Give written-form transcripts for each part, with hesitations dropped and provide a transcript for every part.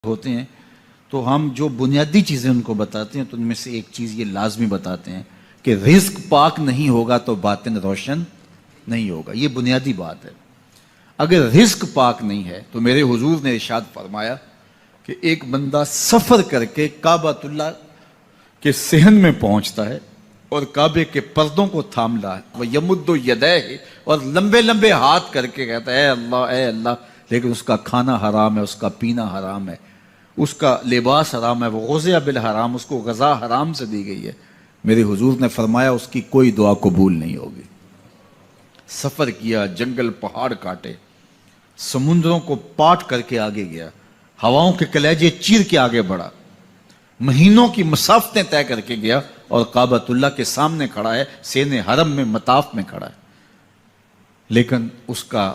ہوتے ہیں تو ہم جو بنیادی چیزیں ان کو بتاتے ہیں تو ان میں سے ایک چیز یہ لازمی بتاتے ہیں کہ رزق پاک نہیں ہوگا تو باطن روشن نہیں ہوگا. یہ بنیادی بات ہے. اگر رزق پاک نہیں ہے تو میرے حضور نے ارشاد فرمایا کہ ایک بندہ سفر کر کے کعبۃ اللہ کے صحن میں پہنچتا ہے اور کعبے کے پردوں کو تھام لا ہے, وہ یمد یدیہ, اور لمبے لمبے ہاتھ کر کے کہتا ہے اے اللہ, لیکن اس کا کھانا حرام ہے, اس کا پینا حرام ہے, اس کا لباس حرام ہے, وہ غزیہ بالحرام, اس کو غذا حرام سے دی گئی ہے. میرے حضور نے فرمایا اس کی کوئی دعا قبول نہیں ہوگی. سفر کیا, جنگل پہاڑ کاٹے, سمندروں کو پاٹ کر کے آگے گیا, ہواؤں کے کلیجے چیر کے آگے بڑھا, مہینوں کی مسافتیں طے کر کے گیا اور کعبۃ اللہ کے سامنے کھڑا ہے, سین حرم میں مطاف میں کھڑا ہے, لیکن اس کا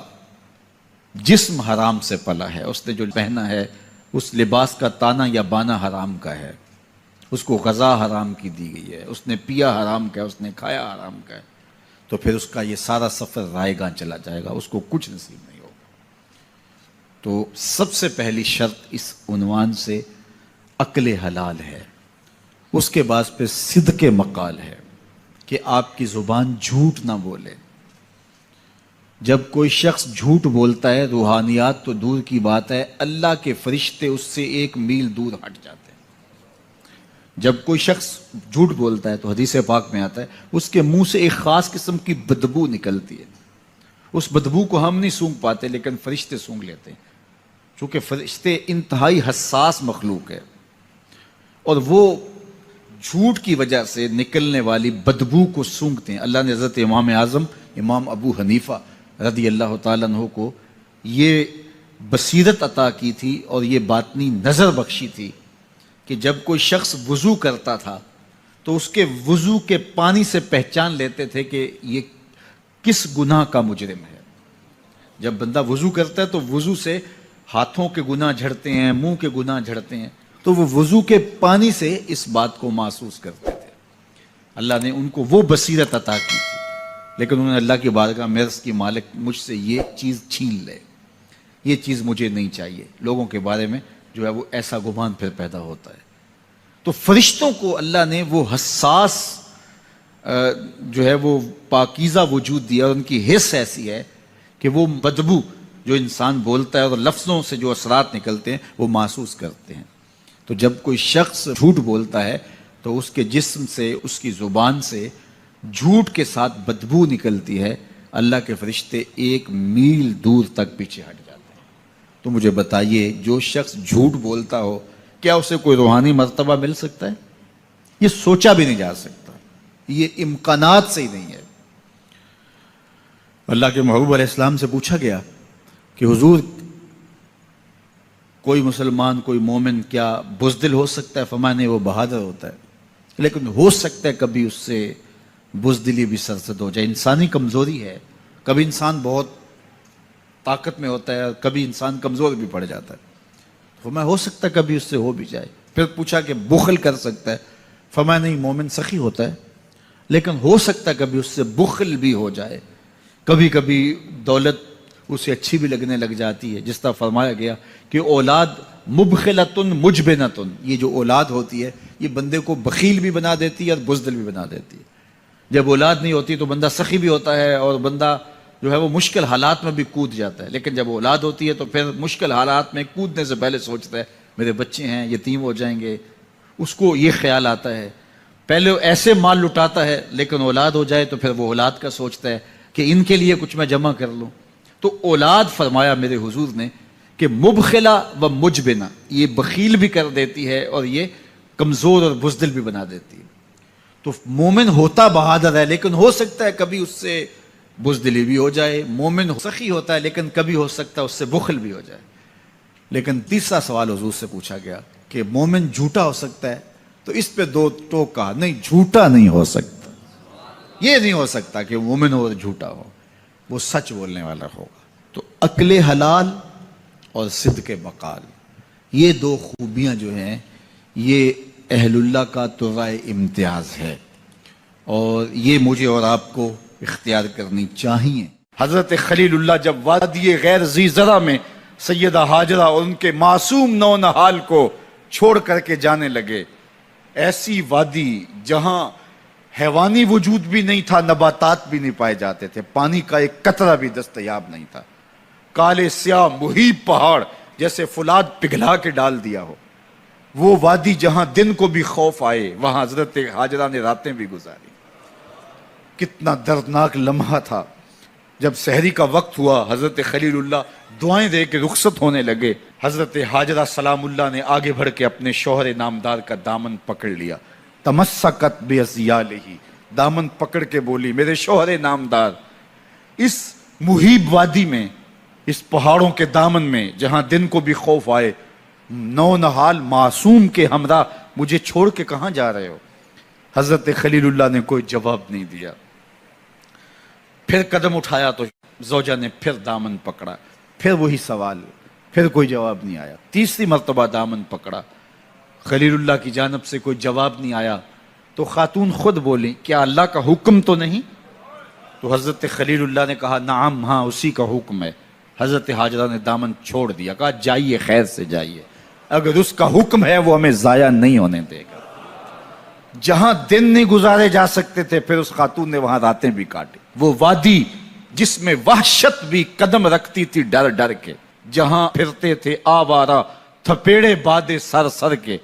جسم حرام سے پلا ہے. اس نے جو پہنا ہے اس لباس کا تانا یا بانا حرام کا ہے, اس کو غذا حرام کی دی گئی ہے, اس نے پیا حرام کا ہے, اس نے کھایا حرام کا ہے, تو پھر اس کا یہ سارا سفر رائے گاں چلا جائے گا, اس کو کچھ نصیب نہیں ہوگا. تو سب سے پہلی شرط اس عنوان سے عقل حلال ہے. اس کے بعد پھر صدق مقال ہے کہ آپ کی زبان جھوٹ نہ بولے. جب کوئی شخص جھوٹ بولتا ہے, روحانیات تو دور کی بات ہے, اللہ کے فرشتے اس سے 1 میل دور ہٹ جاتے ہیں. جب کوئی شخص جھوٹ بولتا ہے تو حدیث پاک میں آتا ہے اس کے منہ سے ایک خاص قسم کی بدبو نکلتی ہے. اس بدبو کو ہم نہیں سونگھ پاتے لیکن فرشتے سونگھ لیتے ہیں, چونکہ فرشتے انتہائی حساس مخلوق ہے, اور وہ جھوٹ کی وجہ سے نکلنے والی بدبو کو سونگھتے ہیں. اللہ نے حضرت امام اعظم امام ابو حنیفہ رضی اللہ تعالیٰ عنہ کو یہ بصیرت عطا کی تھی اور یہ باطنی نظر بخشی تھی کہ جب کوئی شخص وضو کرتا تھا تو اس کے وضو کے پانی سے پہچان لیتے تھے کہ یہ کس گناہ کا مجرم ہے. جب بندہ وضو کرتا ہے تو وضو سے ہاتھوں کے گناہ جھڑتے ہیں, منہ کے گناہ جھڑتے ہیں, تو وہ وضو کے پانی سے اس بات کو محسوس کرتے تھے. اللہ نے ان کو وہ بصیرت عطا کی تھی, لیکن انہوں نے اللہ کی بارگاہ میں عرض کی مالک مجھ سے یہ چیز چھین لے, یہ چیز مجھے نہیں چاہیے. لوگوں کے بارے میں جو ہے وہ ایسا گمان پھر پیدا ہوتا ہے. تو فرشتوں کو اللہ نے وہ حساس جو ہے وہ پاکیزہ وجود دیا, اور ان کی حس ایسی ہے کہ وہ بدبو جو انسان بولتا ہے اور لفظوں سے جو اثرات نکلتے ہیں وہ محسوس کرتے ہیں. تو جب کوئی شخص جھوٹ بولتا ہے تو اس کے جسم سے, اس کی زبان سے جھوٹ کے ساتھ بدبو نکلتی ہے. اللہ کے فرشتے 1 میل دور تک پیچھے ہٹ جاتے ہیں. تو مجھے بتائیے, جو شخص جھوٹ بولتا ہو کیا اسے کوئی روحانی مرتبہ مل سکتا ہے؟ یہ سوچا بھی نہیں جا سکتا, یہ امکانات سے ہی نہیں ہے. اللہ کے محبوب علیہ السلام سے پوچھا گیا کہ حضور کوئی مسلمان, کوئی مومن کیا بزدل ہو سکتا ہے؟ فرمایا نہیں, وہ بہادر ہوتا ہے, لیکن ہو سکتا ہے کبھی اس سے بزدلی بھی سرزد ہو جائے. انسانی کمزوری ہے, کبھی انسان بہت طاقت میں ہوتا ہے اور کبھی انسان کمزور بھی پڑ جاتا ہے. فرمایا ہو سکتا ہے کبھی اس سے ہو بھی جائے. پھر پوچھا کہ بخل کر سکتا ہے؟ فرمایا نہیں, مومن سخی ہوتا ہے لیکن ہو سکتا ہے کبھی اس سے بخل بھی ہو جائے. کبھی کبھی دولت اسے اچھی بھی لگنے لگ جاتی ہے, جس طرح فرمایا گیا کہ اولاد مبخلتن مجبنتن, یہ جو اولاد ہوتی ہے یہ بندے کو بخیل بھی بنا دیتی ہے اور بزدل بھی بنا دیتی ہے. جب اولاد نہیں ہوتی تو بندہ سخی بھی ہوتا ہے اور بندہ جو ہے وہ مشکل حالات میں بھی کود جاتا ہے, لیکن جب اولاد ہوتی ہے تو پھر مشکل حالات میں کودنے سے پہلے سوچتا ہے میرے بچے ہیں یتیم ہو جائیں گے. اس کو یہ خیال آتا ہے, پہلے ایسے مال لٹاتا ہے لیکن اولاد ہو جائے تو پھر وہ اولاد کا سوچتا ہے کہ ان کے لیے کچھ میں جمع کر لوں. تو اولاد فرمایا میرے حضور نے کہ مبخلہ و مجبنہ, یہ بخیل بھی کر دیتی ہے اور یہ کمزور اور بزدل بھی بنا دیتی ہے. تو مومن ہوتا بہادر ہے لیکن ہو سکتا ہے کبھی اس سے بزدلی بھی ہو جائے. مومن سخی ہوتا ہے لیکن کبھی ہو سکتا ہے اس سے بخل بھی ہو جائے. لیکن تیسرا سوال حضور سے پوچھا گیا کہ مومن جھوٹا ہو سکتا ہے؟ تو اس پہ 2 ٹوک کہا, نہیں جھوٹا نہیں ہو سکتا. یہ نہیں ہو سکتا کہ مومن ہو اور جھوٹا ہو, وہ سچ بولنے والا ہوگا. تو عقل حلال اور صدق مقال, یہ 2 خوبیاں جو ہیں یہ اہل اللہ کا ترائے امتیاز ہے, اور یہ مجھے اور آپ کو اختیار کرنی چاہیے. حضرت خلیل اللہ جب وادی غیر ذی زرع میں سیدہ ہاجرہ اور ان کے معصوم نونہال کو چھوڑ کر کے جانے لگے. ایسی وادی جہاں حیوانی وجود بھی نہیں تھا، نباتات بھی نہیں پائے جاتے تھے، پانی کا ایک قطرہ بھی دستیاب نہیں تھا. کالے سیاہ مہیب پہاڑ جیسے فولاد پگھلا کے ڈال دیا ہو. وہ وادی جہاں دن کو بھی خوف آئے، وہاں حضرت ہاجرہ نے راتیں بھی گزاری. کتنا دردناک لمحہ تھا. جب سحری کا وقت ہوا، حضرت خلیل اللہ دعائیں دے کے رخصت ہونے لگے. حضرت ہاجرہ سلام اللہ نے آگے بڑھ کے اپنے شوہر نامدار کا دامن پکڑ لیا. تمسکت بعضیالہ، دامن پکڑ کے بولی، میرے شوہر نامدار، اس مہیب وادی میں، اس پہاڑوں کے دامن میں جہاں دن کو بھی خوف آئے، نونہال معصوم کے ہمراہ مجھے چھوڑ کے کہاں جا رہے ہو؟ حضرت خلیل اللہ نے کوئی جواب نہیں دیا. پھر قدم اٹھایا تو زوجہ نے پھر دامن پکڑا، پھر وہی سوال، پھر کوئی جواب نہیں آیا. تیسری مرتبہ دامن پکڑا، خلیل اللہ کی جانب سے کوئی جواب نہیں آیا. تو خاتون خود بولی، کیا اللہ کا حکم تو نہیں؟ تو حضرت خلیل اللہ نے کہا، نعم، ہاں اسی کا حکم ہے. حضرت ہاجرہ نے دامن چھوڑ دیا، کہا جائیے، خیر سے جائیے، اگر اس کا حکم ہے وہ ہمیں ضائع نہیں ہونے دے گا. جہاں دن نہیں گزارے جا سکتے تھے، پھر اس خاتون نے وہاں راتیں بھی کاٹی. وہ وادی جس میں وحشت بھی قدم رکھتی تھی ڈر ڈر کے، جہاں پھرتے تھے آوارہ تھپیڑے بادے سر سر کے،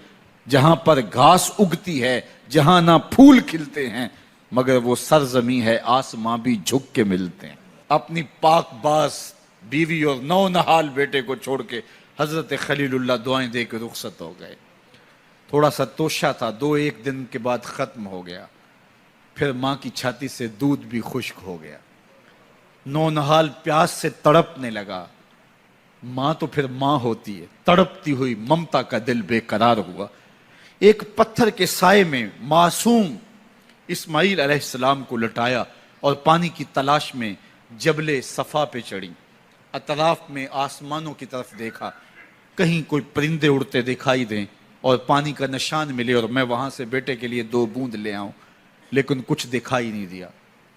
جہاں پر گھاس اگتی ہے، جہاں نہ پھول کھلتے ہیں، مگر وہ سرزمین ہے آسماں بھی جھک کے ملتے ہیں. اپنی پاک باز بیوی اور نونہال بیٹے کو چھوڑ کے حضرت خلیل اللہ دعائیں دے کے رخصت ہو گئے. تھوڑا سا توشہ تھا، 2-1 دن کے بعد ختم ہو گیا. پھر ماں کی چھاتی سے دودھ بھی خشک ہو گیا. نونہال پیاس سے تڑپنے لگا. ماں تو پھر ماں ہوتی ہے، تڑپتی ہوئی ممتا کا دل بے قرار ہوا. ایک پتھر کے سائے میں معصوم اسماعیل علیہ السلام کو لٹایا اور پانی کی تلاش میں جبل صفا پہ چڑھی. اطراف میں آسمانوں کی طرف دیکھا، کہیں کوئی پرندے اڑتے دکھائی دیں اور پانی کا نشان ملے اور میں وہاں سے بیٹے کے لیے 2 بوند لے آؤں، لیکن کچھ دکھائی نہیں دیا.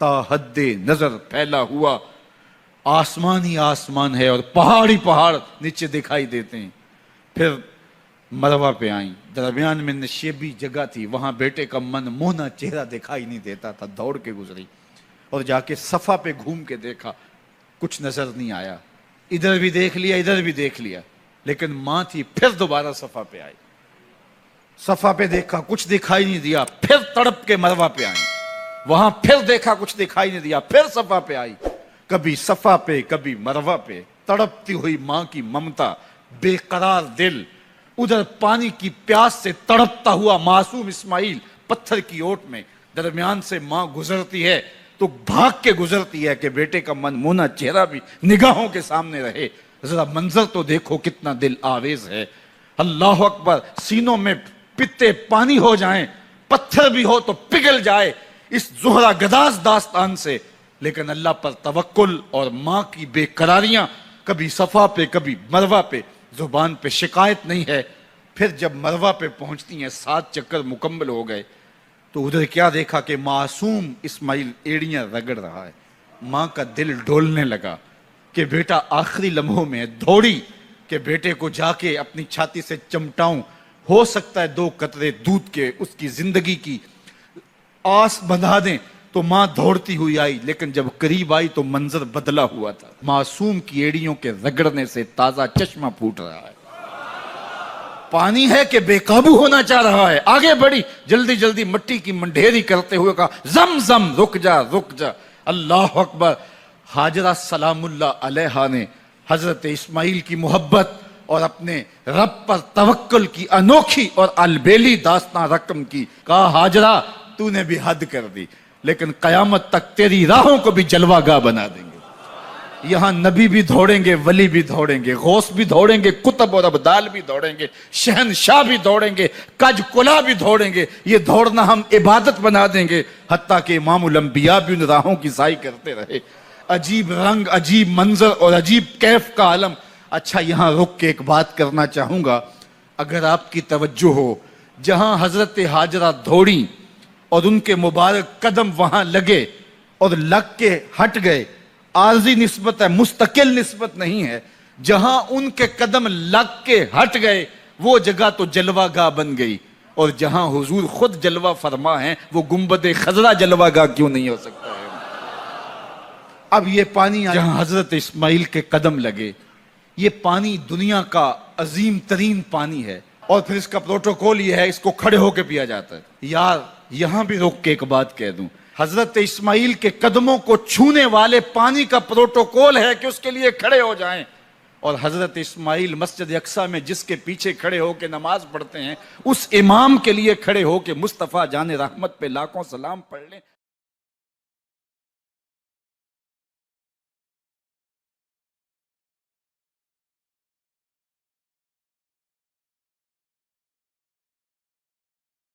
تا حد نظر پھیلا ہوا آسمان ہی آسمان ہے اور پہاڑ ہی پہاڑ نیچے دکھائی دیتے ہیں. پھر مروہ پہ آئیں، درمیان میں نشیبی جگہ تھی، وہاں بیٹے کا من موہنا چہرہ دکھائی نہیں دیتا تھا. دوڑ کے گزری اور جا کے صفا پہ گھوم کے دیکھا، کچھ نظر نہیں آیا. ادھر بھی دیکھ لیا، ادھر بھی دیکھ لیا، لیکن ماں تھی. پھر دوبارہ صفا پہ آئی، صفا پہ دیکھا، کچھ دکھائی نہیں دیا. پھر تڑپ کے مروہ پہ آئی، وہاں پھر دیکھا، کچھ دکھائی نہیں دیا. پھر صفا پہ آئی، کبھی صفا پہ کبھی مروہ پہ. تڑپتی ہوئی ماں کی ممتا، بے قرار دل. ادھر پانی کی پیاس سے تڑپتا ہوا معصوم اسماعیل پتھر کی اوٹ میں. درمیان سے ماں گزرتی ہے تو بھاگ کے گزرتی ہے کہ بیٹے کا من مونا چہرہ بھی نگاہوں کے سامنے رہے. ذرا منظر تو دیکھو کتنا دل آویز ہے. اللہ اکبر، سینوں میں پتے پانی ہو جائیں، پتھر بھی ہو تو پگھل جائے اس زہرہ گداز داستان سے. لیکن اللہ پر توکل اور ماں کی بے قراریاں، کبھی صفا پہ کبھی مروہ پہ، زبان پہ شکایت نہیں ہے. پھر جب مروہ پہ پہنچتی ہیں، 7 چکر مکمل ہو گئے، تو ادھر کیا دیکھا کہ معصوم اسماعیل ایڑیاں رگڑ رہا ہے. ماں کا دل ڈولنے لگا کہ بیٹا آخری لمحوں میں. دوڑی کہ بیٹے کو جا کے اپنی چھاتی سے چمٹاؤں، ہو سکتا ہے 2 قطرے دودھ کے اس کی زندگی کی آس بندھا دیں. تو ماں دوڑتی ہوئی آئی، لیکن جب قریب آئی تو منظر بدلا ہوا تھا. معصوم کی ایڑیوں کے رگڑنے سے تازہ چشمہ پھوٹ رہا ہے. پانی ہے کہ بے قابو ہونا چاہ رہا ہے. آگے بڑھی، جلدی جلدی مٹی کی منڈھیری کرتے ہوئے کہا، زم زم، رک جا رک جا. اللہ اکبر. ہاجرہ سلام اللہ علیہا نے حضرت اسماعیل کی محبت اور اپنے رب پر توکل کی انوکھی اور البیلی داستان رقم کی. کہا، ہاجرہ تو نے بھی حد کر دی، لیکن قیامت تک تیری راہوں کو بھی جلوہ گاہ بنا دیں گے. یہاں نبی بھی دوڑیں گے، ولی بھی دوڑیں گے، غوث بھی دوڑیں گے، کتب اور ابدال بھی دوڑیں گے، شہنشاہ بھی دوڑیں گے، کج کلا بھی دوڑیں گے. یہ دوڑنا ہم عبادت بنا دیں گے، حتیٰ کہ امام الانبیاء بھی ان راہوں کی سائی کرتے رہے. عجیب رنگ، عجیب منظر اور عجیب کیف کا عالم. اچھا، یہاں رک کے ایک بات کرنا چاہوں گا، اگر آپ کی توجہ ہو. جہاں حضرت ہاجرہ دوڑی اور ان کے مبارک قدم وہاں لگے اور لگ کے ہٹ گئے، عارضی نسبت ہے، مستقل نسبت نہیں ہے. جہاں ان کے قدم لگ کے ہٹ گئے وہ جگہ تو جلوہ گاہ بن گئی، اور جہاں حضور خود جلوہ فرما ہیں وہ گنبد خضرا جلوہ گاہ کیوں نہیں ہو سکتا ہے؟ اب یہ پانی جہاں حضرت اسماعیل کے قدم لگے، یہ پانی دنیا کا عظیم ترین پانی ہے، اور پھر اس کا پروٹوکول یہ ہے، اس کو کھڑے ہو کے پیا جاتا ہے۔ یار یہاں بھی رک کے ایک بات کہہ دوں، حضرت اسماعیل کے قدموں کو چھونے والے پانی کا پروٹوکول ہے کہ اس کے لیے کھڑے ہو جائیں، اور حضرت اسماعیل مسجد اقصیٰ میں جس کے پیچھے کھڑے ہو کے نماز پڑھتے ہیں، اس امام کے لیے کھڑے ہو کے مصطفیٰ جان رحمت پہ لاکھوں سلام پڑھ لیں۔